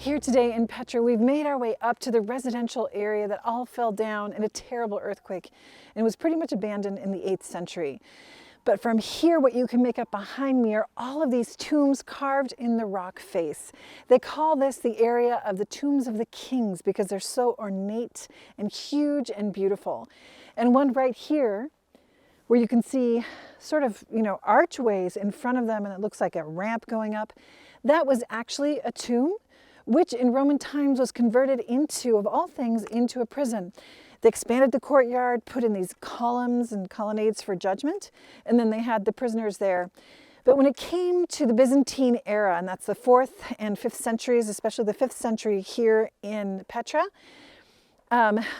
Here today in Petra, we've made our way up to the residential area that all fell down in a terrible earthquake and was pretty much abandoned in the 8th century. But from here, what you can make up behind me are all of these tombs carved in the rock face. They call this the area of the tombs of the kings because they're so ornate and huge and beautiful. And one right here, where you can see sort of, archways in front of them, and it looks like a ramp going up, that was actually a tomb, which in Roman times was converted into, of all things, into a prison. They expanded the courtyard, put in these columns and colonnades for judgment, and then they had the prisoners there. But when it came to the Byzantine era, and that's the 4th and 5th centuries, especially the 5th century here in Petra,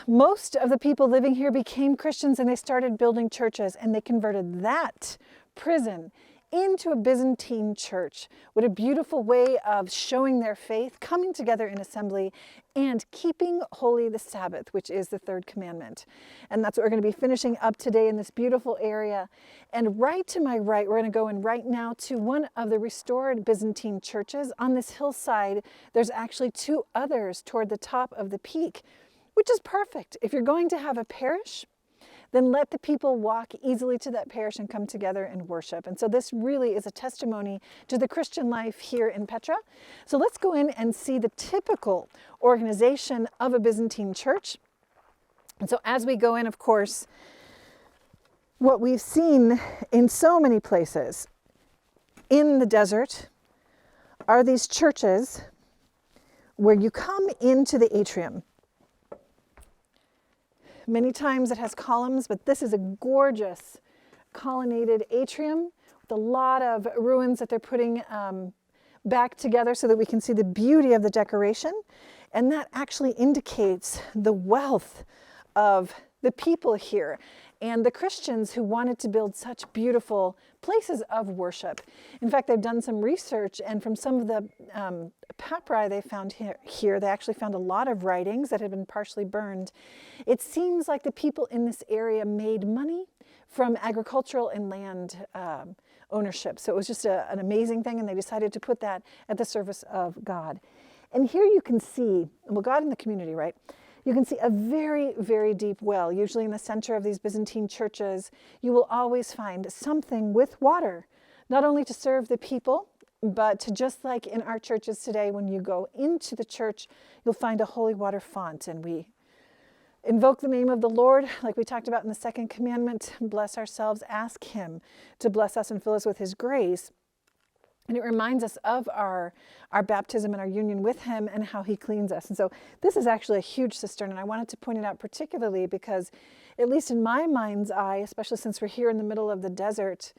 most of the people living here became Christians and they started building churches, and they converted that prison into a Byzantine church. What a beautiful way of showing their faith, coming together in assembly, and keeping holy the Sabbath, which is the Third Commandment. And that's what we're going to be finishing up today in this beautiful area. And right to my right, we're going to go in right now to one of the restored Byzantine churches. On this hillside, there's actually 2 others toward the top of the peak, which is perfect. If you're going to have a parish, then let the people walk easily to that parish and come together and worship. And so this really is a testimony to the Christian life here in Petra. So let's go in and see the typical organization of a Byzantine church. And so as we go in, of course, what we've seen in so many places in the desert are these churches where you come into the atrium. Many times it has columns, but this is a gorgeous colonnaded atrium with a lot of ruins that they're putting back together so that we can see the beauty of the decoration. And that actually indicates the wealth of the people here and the Christians who wanted to build such beautiful places of worship. In fact, they've done some research, and from some of the papyri they found here, they actually found a lot of writings that had been partially burned. It seems like the people in this area made money from agricultural and land ownership. So it was just an amazing thing, and they decided to put that at the service of God. And here you can see, well, God in the community, right? You can see a very, very deep well. Usually in the center of these Byzantine churches, you will always find something with water, not only to serve the people, but to, just like in our churches today, when you go into the church, you'll find a holy water font. And we invoke the name of the Lord, like we talked about in the Second Commandment, bless ourselves, ask Him to bless us and fill us with His grace. And it reminds us of our baptism and our union with Him and how He cleans us. And so this is actually a huge cistern, and I wanted to point it out particularly because, at least in my mind's eye, especially since we're here in the middle of the desert,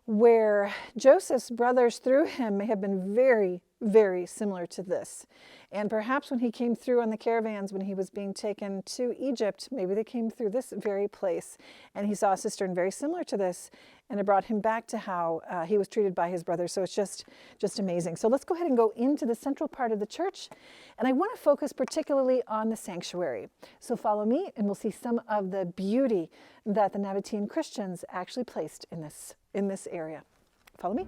where Joseph's brothers through him may have been very, very similar to this. And perhaps when he came through on the caravans, when he was being taken to Egypt, maybe they came through this very place, and he saw a cistern very similar to this, and it brought him back to how he was treated by his brothers. So it's just amazing. So let's go ahead and go into the central part of the church, and I want to focus particularly on the sanctuary. So follow me, and we'll see some of the beauty that the Nabatean Christians actually placed in this area. Follow me.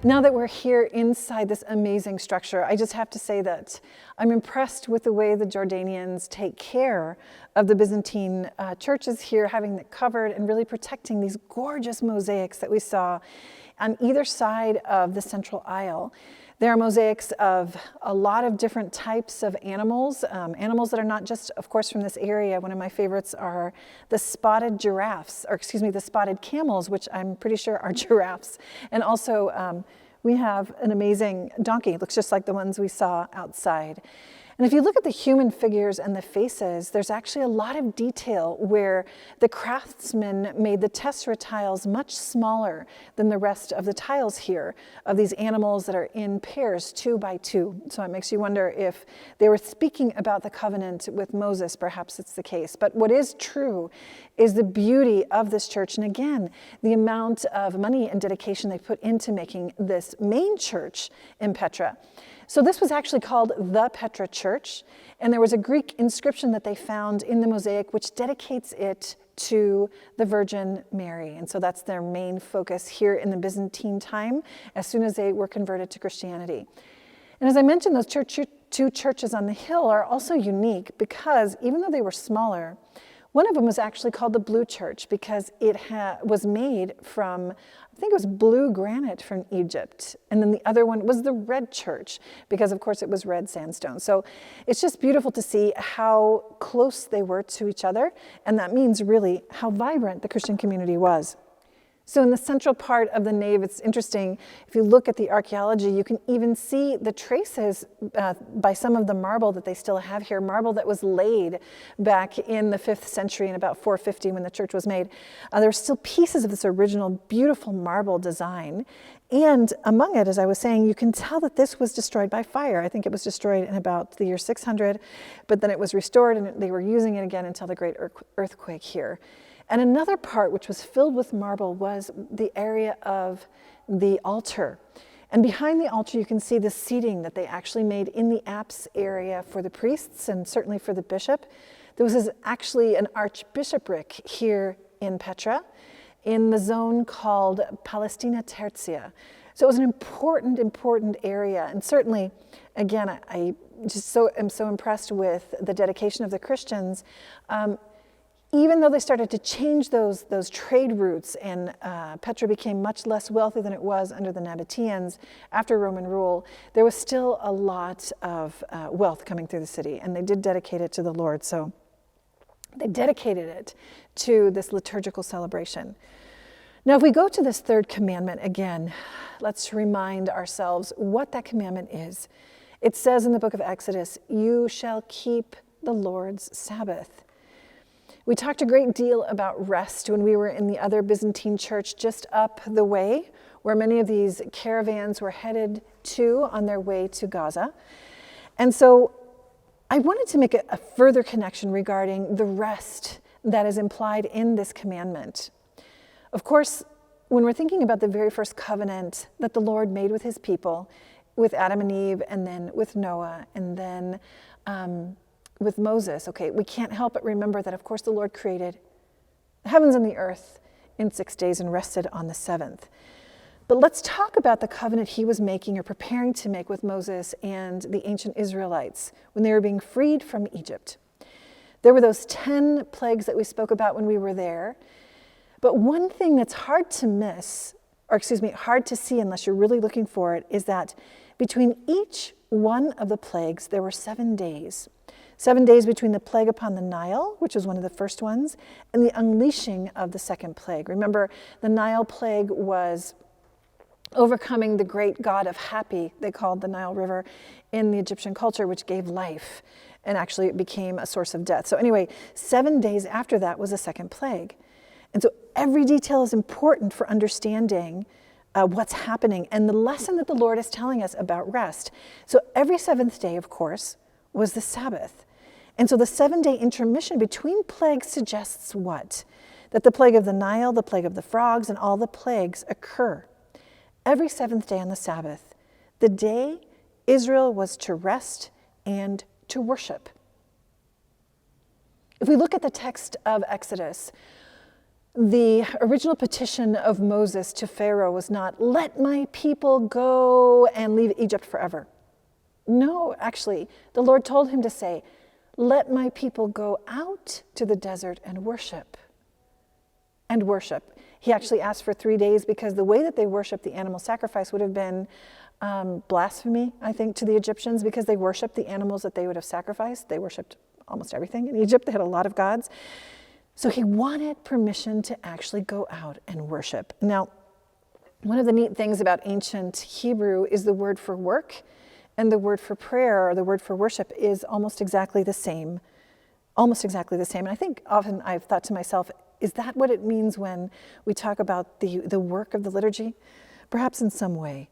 Now that we're here inside this amazing structure, I just have to say that I'm impressed with the way the Jordanians take care of the Byzantine churches here, having it covered and really protecting these gorgeous mosaics that we saw on either side of the central aisle. There are mosaics of a lot of different types of animals, animals that are not just, of course, from this area. One of my favorites are the spotted giraffes, or excuse me, the spotted camels, which I'm pretty sure are giraffes. And also we have an amazing donkey. It looks just like the ones we saw outside. And And if you look at the human figures and the faces, there's actually a lot of detail where the craftsmen made the tessera tiles much smaller than the rest of the tiles here, of these animals that are in pairs, 2 by 2. So it makes you wonder if they were speaking about the covenant with Moses. Perhaps it's the case. But what is true is the beauty of this church, and again, the amount of money and dedication they put into making this main church in Petra. So this was actually called the Petra Church, and there was a Greek inscription that they found in the Mosaic which dedicates it to the Virgin Mary. And so that's their main focus here in the Byzantine time, as soon as they were converted to Christianity. And as I mentioned, those two churches on the hill are also unique because even though they were smaller, one of them was actually called the Blue Church because it was made from, I think it was blue granite from Egypt. And then the other one was the Red Church because, of course, it was red sandstone. So it's just beautiful to see how close they were to each other. And that means really how vibrant the Christian community was. So in the central part of the nave, it's interesting, if you look at the archaeology, you can even see the traces by some of the marble that they still have here, marble that was laid back in the 5th century in about 450 when the church was made. There are still pieces of this original beautiful marble design. And among it, as I was saying, you can tell that this was destroyed by fire. I think it was destroyed in about the year 600, but then it was restored and they were using it again until the great earthquake here. And another part which was filled with marble was the area of the altar. And behind the altar, you can see the seating that they actually made in the apse area for the priests and certainly for the bishop. There was actually an archbishopric here in Petra in the zone called Palestina Tertia. So it was an important area. And certainly, again, I just am so impressed with the dedication of the Christians. Even though they started to change those trade routes and Petra became much less wealthy than it was under the Nabateans after Roman rule, there was still a lot of wealth coming through the city, and they did dedicate it to the Lord. So they dedicated it to this liturgical celebration. Now, if we go to this third commandment again, let's remind ourselves what that commandment is. It says in the book of Exodus, "You shall keep the Lord's Sabbath." We talked a great deal about rest when we were in the other Byzantine church just up the way, where many of these caravans were headed to on their way to Gaza. And so I wanted to make a further connection regarding the rest that is implied in this commandment. Of course, when we're thinking about the very first covenant that the Lord made with his people, with Adam and Eve, and then with Noah, and then with Moses, okay, we can't help but remember that, of course, the Lord created the heavens and the earth in 6 days and rested on the 7th. But let's talk about the covenant he was making or preparing to make with Moses and the ancient Israelites when they were being freed from Egypt. There were those 10 plagues that we spoke about when we were there. But one thing that's hard to miss, hard to see unless you're really looking for it, is that between each one of the plagues, there were 7 days. 7 days between the plague upon the Nile, which was one of the first ones, and the unleashing of the second plague. Remember, the Nile plague was overcoming the great god of Hapi, they called the Nile River in the Egyptian culture, which gave life, and actually it became a source of death. So anyway, 7 days after that was the second plague. And so every detail is important for understanding what's happening and the lesson that the Lord is telling us about rest. So every 7th day, of course, was the Sabbath. And so the 7-day intermission between plagues suggests what? That the plague of the Nile, the plague of the frogs, and all the plagues occur every 7th day on the Sabbath, the day Israel was to rest and to worship. If we look at the text of Exodus, the original petition of Moses to Pharaoh was not, "Let my people go and leave Egypt forever." No, actually, the Lord told him to say, "Let my people go out to the desert and worship." And worship. He actually asked for 3 days because the way that they worshiped the animal sacrifice would have been blasphemy, I think, to the Egyptians because they worshiped the animals that they would have sacrificed. They worshiped almost everything in Egypt. They had a lot of gods. So he wanted permission to actually go out and worship. Now, one of the neat things about ancient Hebrew is the word for work And the word for prayer or the word for worship is almost exactly the same. Almost exactly the same. And I think often I've thought to myself, is that what it means when we talk about the work of the liturgy? Perhaps in some way.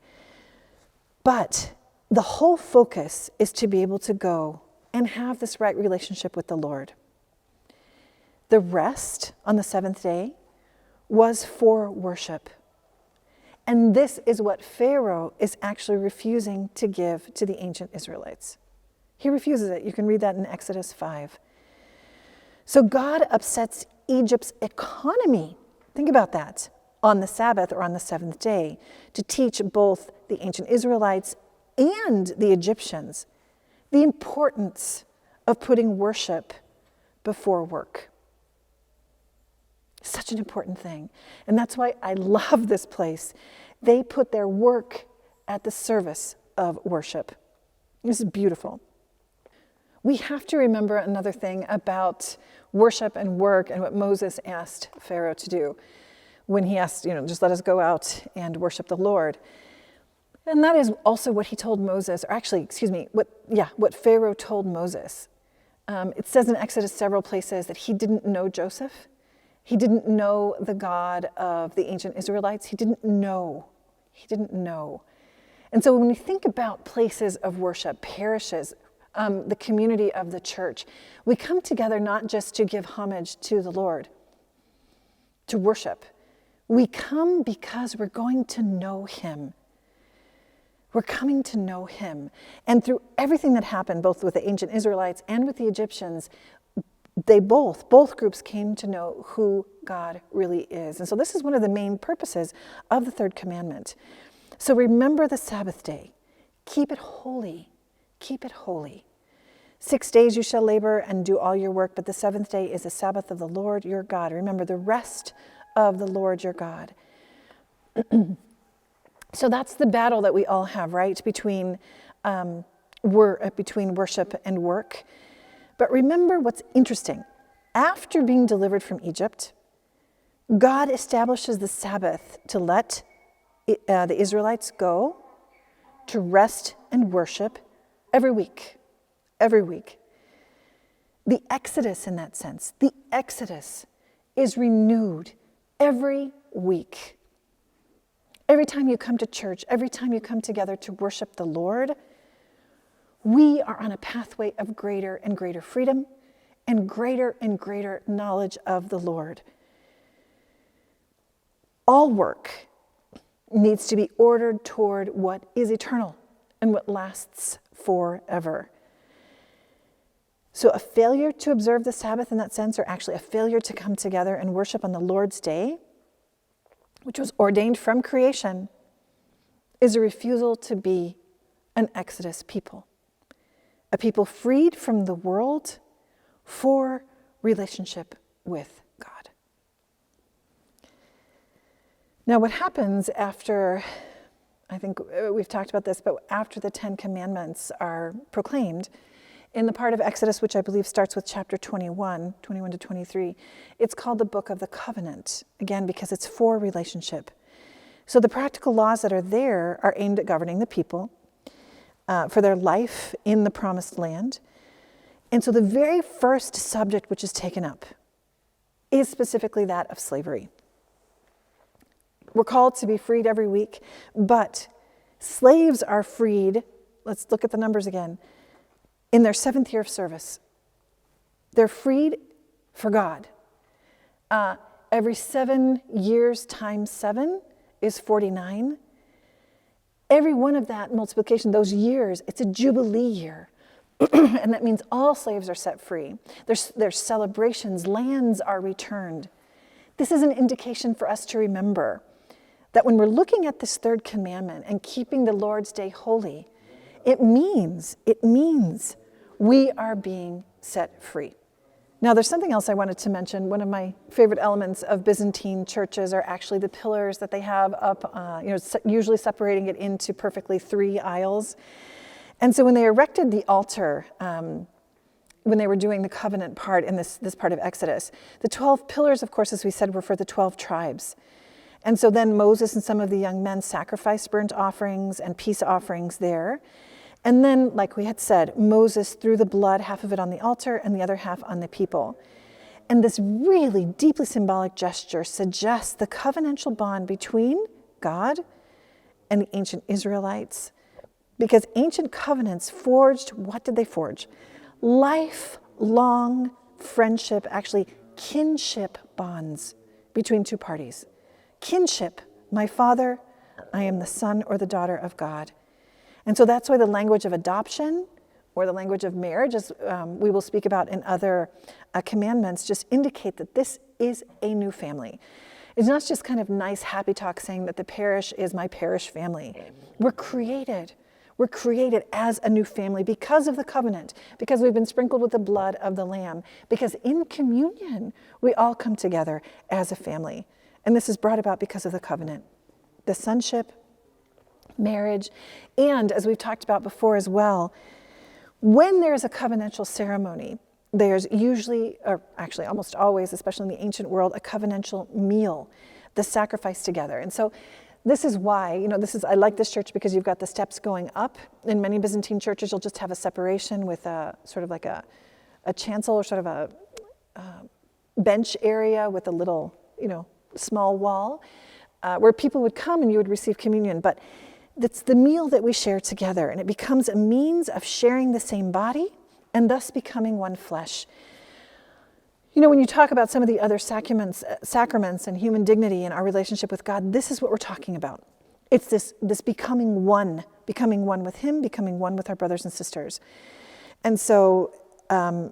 But the whole focus is to be able to go and have this right relationship with the Lord. The rest on the seventh day was for worship. And this is what Pharaoh is actually refusing to give to the ancient Israelites. He refuses it. You can read that in Exodus 5. So God upsets Egypt's economy. Think about that. On the Sabbath or on the seventh day, to teach both the ancient Israelites and the Egyptians the importance of putting worship before work. Such an important thing. And that's why I love this place. They put their work at the service of worship. This is beautiful. We have to remember another thing about worship and work and what Moses asked Pharaoh to do when he asked, just let us go out and worship the Lord. And that is also what he told Moses, or actually, what Pharaoh told Moses. It says in Exodus several places that he didn't know Joseph. He didn't know the God of the ancient Israelites. He didn't know. And so when we think about places of worship, parishes, the community of the church, we come together not just to give homage to the Lord, to worship. We come because we're going to know him. We're coming to know him. And through everything that happened, both with the ancient Israelites and with the Egyptians, both groups came to know who God really is. And so this is one of the main purposes of the Third Commandment. So remember the Sabbath day. Keep it holy. Keep it holy. 6 days you shall labor and do all your work, but the seventh day is the Sabbath of the Lord your God. Remember the rest of the Lord your God. So that's the battle that we all have, right? Between worship and work. But remember what's interesting. After being delivered from Egypt, God establishes the Sabbath to let the Israelites go to rest and worship every week. Every week. The Exodus, in that sense, the Exodus is renewed every week. Every time you come to church, every time you come together to worship the Lord, we are on a pathway of greater and greater freedom and greater knowledge of the Lord. All work needs to be ordered toward what is eternal and what lasts forever. So a failure to observe the Sabbath in that sense, or actually a failure to come together and worship on the Lord's day, which was ordained from creation, is a refusal to be an Exodus people. A people freed from the world for relationship with God. Now what happens after, I think we've talked about this, but after the 10 Commandments are proclaimed, in the part of Exodus, which I believe starts with chapter 21 to 23, it's called the Book of the Covenant, again, because it's for relationship. So the practical laws that are there are aimed at governing the people for their life in the promised land. And so the very first subject which is taken up is specifically that of slavery. We're called to be freed every week, but slaves are freed, let's look at the numbers again, in their 7th year of service. They're freed for God. Every 7 years times 7 is 49. Every one of that multiplication, those years, it's a Jubilee year. And that means all slaves are set free. There's celebrations, lands are returned. This is an indication for us to remember that when we're looking at this third commandment and keeping the Lord's day holy, it means we are being set free. Now, there's something else I wanted to mention. One of my favorite elements of Byzantine churches are actually the pillars that they have up, usually separating it into perfectly 3 aisles. And so when they erected the altar, when they were doing the covenant part in this part of Exodus, the 12 pillars, of course, as we said, were for the 12 tribes. And so then Moses and some of the young men sacrificed burnt offerings and peace offerings there. And then, like we had said, Moses threw the blood, half of it on the altar and the other half on the people. And this really deeply symbolic gesture suggests the covenantal bond between God and the ancient Israelites. Because ancient covenants forged, what did they forge? Lifelong friendship, actually kinship bonds between two parties. Kinship, my father, I am the son or the daughter of God. And so that's why the language of adoption or the language of marriage, as we will speak about in other commandments, just indicate that this is a new family. It's not just kind of nice happy talk saying that the parish is my parish family. We're created as a new family because of the covenant, because we've been sprinkled with the blood of the Lamb, because in communion, we all come together as a family. And this is brought about because of the covenant, the sonship, marriage, and as we've talked about before as well, when there's a covenantal ceremony, there's usually, or actually almost always, especially in the ancient world, a covenantal meal, the sacrifice together. And so this is why, I like this church because you've got the steps going up. In many Byzantine churches, you'll just have a separation with a sort of like a chancel or sort of a bench area with a little, small wall where people would come and you would receive communion. But it's the meal that we share together, and it becomes a means of sharing the same body and thus becoming one flesh. When you talk about some of the other sacraments and human dignity and our relationship with God, this is what we're talking about. It's this becoming one with Him, becoming one with our brothers and sisters. And so the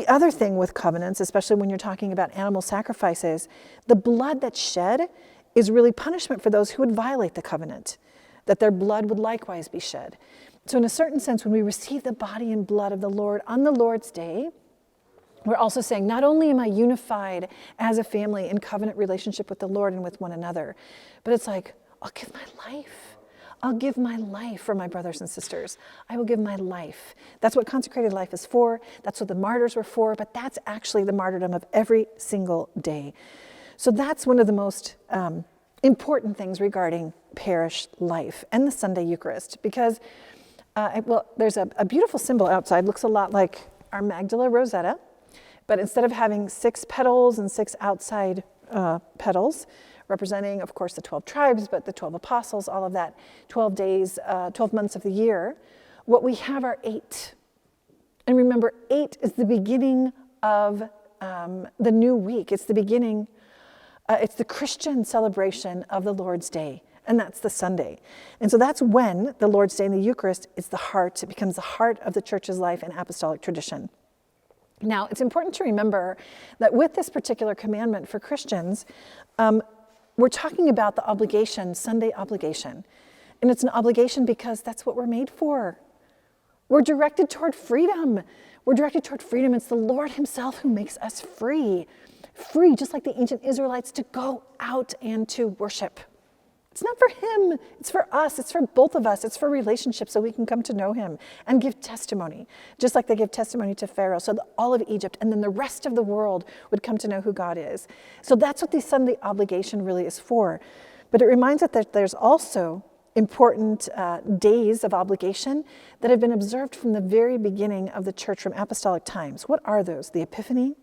other thing with covenants, especially when you're talking about animal sacrifices, the blood that's shed is really punishment for those who would violate the covenant, that their blood would likewise be shed. So in a certain sense, when we receive the body and blood of the Lord on the Lord's Day, we're also saying, not only am I unified as a family in covenant relationship with the Lord and with one another, but it's like, I'll give my life. I'll give my life for my brothers and sisters. I will give my life. That's what consecrated life is for. That's what the martyrs were for, but that's actually the martyrdom of every single day. So that's one of the most important things regarding parish life and the Sunday Eucharist, because there's a beautiful symbol outside, looks a lot like our Magdala Rosetta, but instead of having 6 petals and 6 outside petals, representing, of course, the 12 tribes, but the 12 apostles, all of that, 12 days, 12 months of the year, what we have are 8. And remember, 8 is the beginning of the new week. It's the beginning, it's the Christian celebration of the Lord's Day, and that's the Sunday. And so that's when the Lord's Day and the Eucharist is the heart, it becomes the heart of the church's life and apostolic tradition. Now, it's important to remember that with this particular commandment for Christians, we're talking about the obligation, Sunday obligation. And it's an obligation because that's what we're made for. We're directed toward freedom. We're directed toward freedom. It's the Lord Himself who makes us free. Free, just like the ancient Israelites, to go out and to worship. It's not for Him, it's for us, it's for both of us, it's for relationships so we can come to know Him and give testimony, just like they give testimony to Pharaoh, so that all of Egypt and then the rest of the world would come to know who God is. So that's what the Sunday obligation really is for. But it reminds us that there's also important days of obligation that have been observed from the very beginning of the church from apostolic times. What are those? The Epiphany,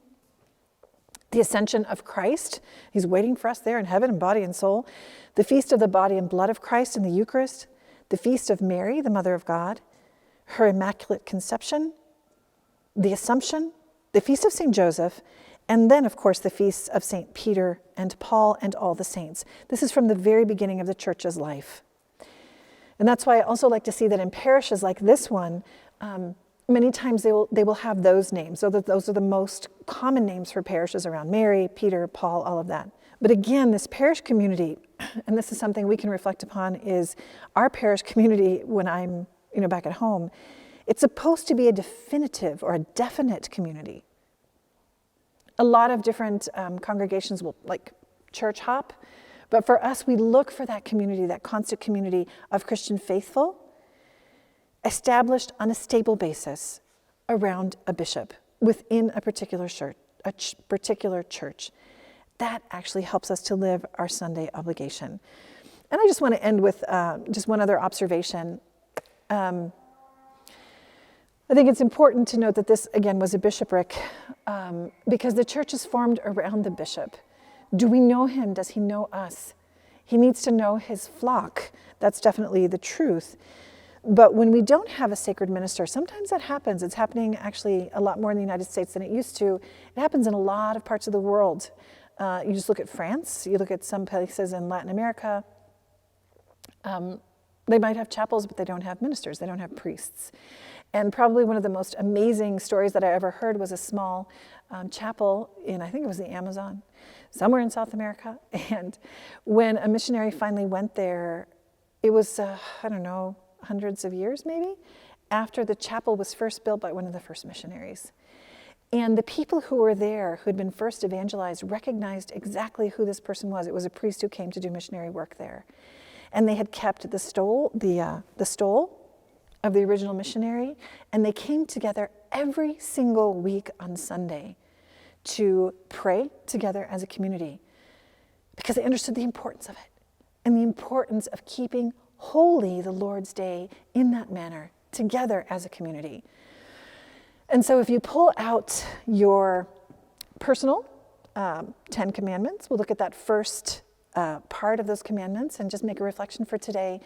the Ascension of Christ. He's waiting for us there in heaven in body and soul. The Feast of the Body and Blood of Christ in the Eucharist. The Feast of Mary, the Mother of God. Her Immaculate Conception. The Assumption. The Feast of St. Joseph. And then, of course, the feasts of St. Peter and Paul and all the saints. This is from the very beginning of the church's life. And that's why I also like to see that in parishes like this one, many times they will have those names. So that those are the most common names for parishes around Mary, Peter, Paul, all of that. But again, this parish community, and this is something we can reflect upon, is our parish community when I'm back at home. It's supposed to be a definitive or a definite community. A lot of different congregations will church hop, but for us, we look for that community, that constant community of Christian faithful, established on a stable basis around a bishop within a particular church. That actually helps us to live our Sunday obligation. And I just want to end with just one other observation. I think it's important to note that this, again, was a bishopric because the church is formed around the bishop. Do we know him? Does he know us? He needs to know his flock. That's definitely the truth. But when we don't have a sacred minister, sometimes that happens. It's happening actually a lot more in the United States than it used to. It happens in a lot of parts of the world. You just look at France, you look at some places in Latin America. They might have chapels, but they don't have ministers. They don't have priests. And probably one of the most amazing stories that I ever heard was a small chapel in, I think it was the Amazon, somewhere in South America. And when a missionary finally went there, it was, I don't know, hundreds of years maybe, after the chapel was first built by one of the first missionaries. And the people who were there, who had been first evangelized, recognized exactly who this person was. It was a priest who came to do missionary work there. And they had kept the stole of the original missionary, and they came together every single week on Sunday to pray together as a community because they understood the importance of it and the importance of keeping holy the Lord's Day in that manner together as a community. And so if you pull out your personal 10 commandments, we'll look at that first part of those commandments and just make a reflection for today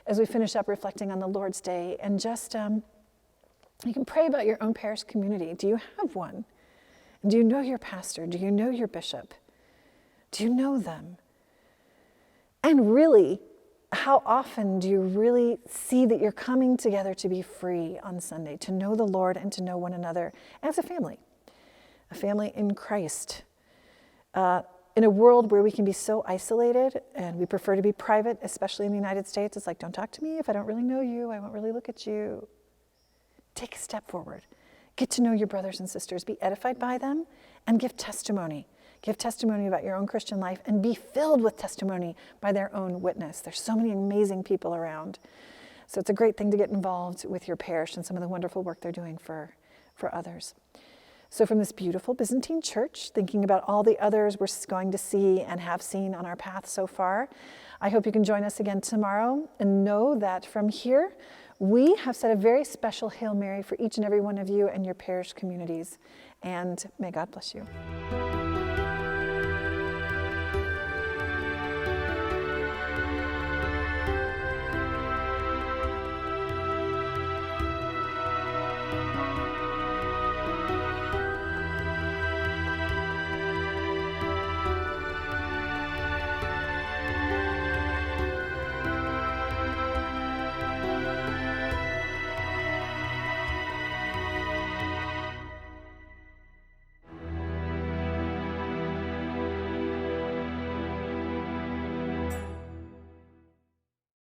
as we finish up reflecting on the Lord's Day. And just, you can pray about your own parish community. Do you have one? Do you know your pastor? Do you know your bishop? Do you know them? And really, how often do you really see that you're coming together to be free on Sunday, to know the Lord and to know one another as a family in Christ? In a world where we can be so isolated and we prefer to be private, especially in the United States, it's like, don't talk to me if I don't really know you. I won't really look at you. Take a step forward. Get to know your brothers and sisters. Be edified by them and give testimony. Give testimony about your own Christian life and be filled with testimony by their own witness. There's so many amazing people around. So it's a great thing to get involved with your parish and some of the wonderful work they're doing for others. So from this beautiful Byzantine church, thinking about all the others we're going to see and have seen on our path so far, I hope you can join us again tomorrow and know that from here, we have said a very special Hail Mary for each and every one of you and your parish communities. And may God bless you.